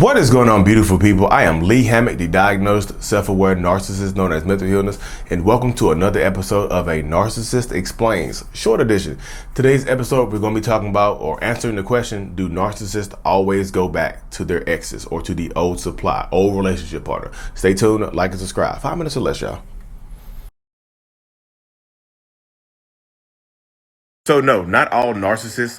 What is going on, beautiful people? I am Lee Hammock, the diagnosed self-aware narcissist known as mental illness, and welcome to another episode of A Narcissist Explains, short edition. Today's episode, we're going to be talking about or answering the question, do narcissists always go back to their exes or to the old supply, old relationship partner? Stay tuned, like and subscribe. 5 minutes or less, y'all. So no, not all narcissists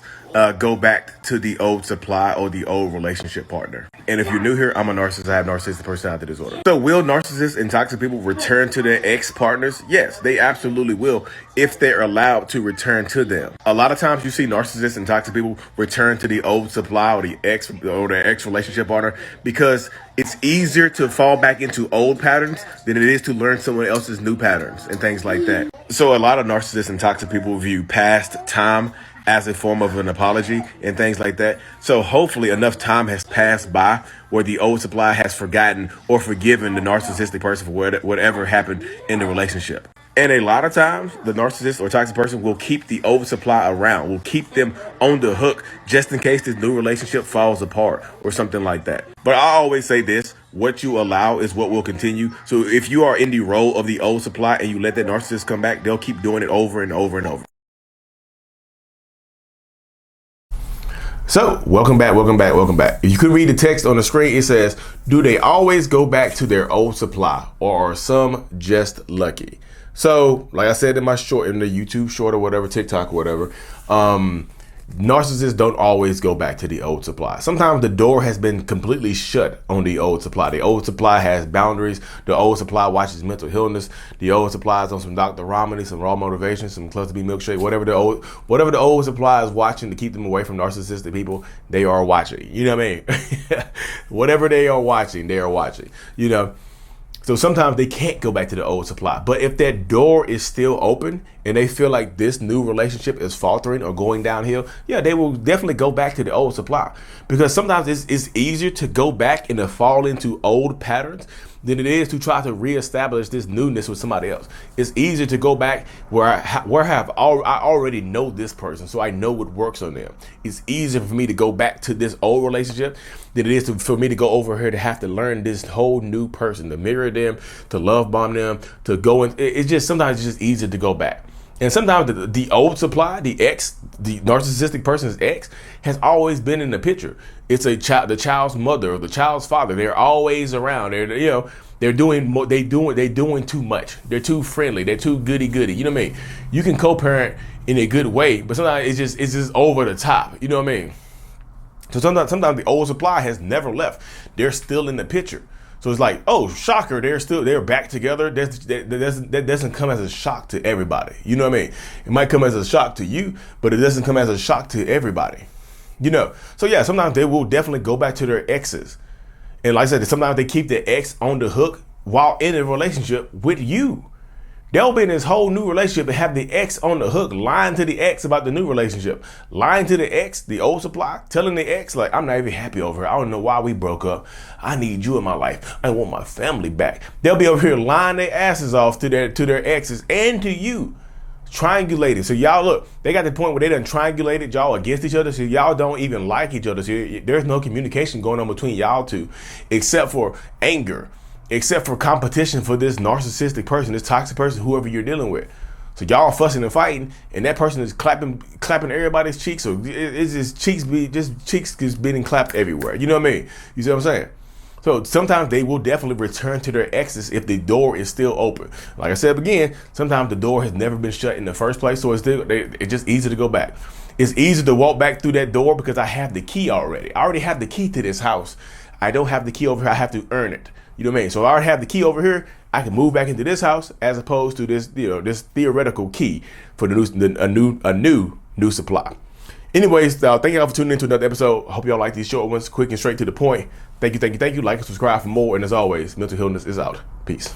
go back to the old supply or the old relationship partner. And if you're new here, I'm a narcissist. I have narcissistic personality disorder. So will narcissists and toxic people return to their ex-partners? Yes, they absolutely will if they're allowed to return to them. A lot of times you see narcissists and toxic people return to the old supply or the ex or their ex-relationship partner because it's easier to fall back into old patterns than it is to learn someone else's new patterns and things like that. So a lot of narcissists and toxic people view past time as a form of an apology and things like that. So hopefully enough time has passed by where the old supply has forgotten or forgiven the narcissistic person for whatever happened in the relationship. And a lot of times, the narcissist or toxic person will keep the old supply around, will keep them on the hook just in case this new relationship falls apart or something like that. But I always say this, what you allow is what will continue. So if you are in the role of the old supply and you let that narcissist come back, they'll keep doing it over and over and over. So welcome back. If you could read the text on the screen, it says, do they always go back to their old supply or are some just lucky? So like I said in the YouTube short or whatever, TikTok or whatever, narcissists don't always go back to the old supply. Sometimes the door has been completely shut on the old supply. The old supply has boundaries. The old supply watches mental illness. The old supply is on some Dr. Romney, some raw motivation, some Cluster B milkshake, whatever the old supply is watching to keep them away from narcissistic people, they are watching. You know what I mean? Whatever they are watching, you know. So sometimes they can't go back to the old supply. But if that door is still open and they feel like this new relationship is faltering or going downhill, yeah, they will definitely go back to the old supply. Because sometimes it's easier to go back and to fall into old patterns than it is to try to reestablish this newness with somebody else. It's easier to go back where I already know this person, so I know what works on them. It's easier for me to go back to this old relationship than it is for me to go over here to have to learn this whole new person, to mirror them, to love bomb them, to go in. It's just sometimes it's just easier to go back. And sometimes the old supply, the narcissistic person's ex, has always been in the picture. It's the child's mother or the child's father. They're always around. They're doing too much. They're too friendly. They're too goody. You know what I mean? You can co-parent in a good way, but sometimes it's just over the top. You know what I mean? So sometimes the old supply has never left. They're still in the picture. So it's like, oh, shocker, they're back together. That doesn't come as a shock to everybody. You know what I mean? It might come as a shock to you, but it doesn't come as a shock to everybody. You know? So yeah, sometimes they will definitely go back to their exes. And like I said, sometimes they keep their ex on the hook while in a relationship with you. They'll be in this whole new relationship and have the ex on the hook, lying to the ex about the new relationship, lying to the ex, the old supply, telling the ex, like, I'm not even happy over her. I don't know why we broke up. I need you in my life. I want my family back. They'll be over here lying their asses off to their exes and to you. Triangulated. So y'all look, they got the point where they done triangulated y'all against each other. So y'all don't even like each other. So there's no communication going on between y'all two except for anger. Except for competition for this narcissistic person, this toxic person, whoever you're dealing with. So y'all fussing and fighting, and that person is clapping everybody's cheeks. So it's just cheeks just being clapped everywhere. You know what I mean? You see what I'm saying? So sometimes they will definitely return to their exes if the door is still open. Like I said again, sometimes the door has never been shut in the first place, so it's just easy to go back. It's easy to walk back through that door because I have the key already. I already have the key to this house. I don't have the key over here. I have to earn it. You know what I mean? So if I already have the key over here, I can move back into this house as opposed to this, this theoretical key for a new supply. Anyways, thank y'all for tuning in to another episode. I hope y'all like these short ones, quick and straight to the point. Thank you. Like and subscribe for more. And as always, mental illness is out. Peace.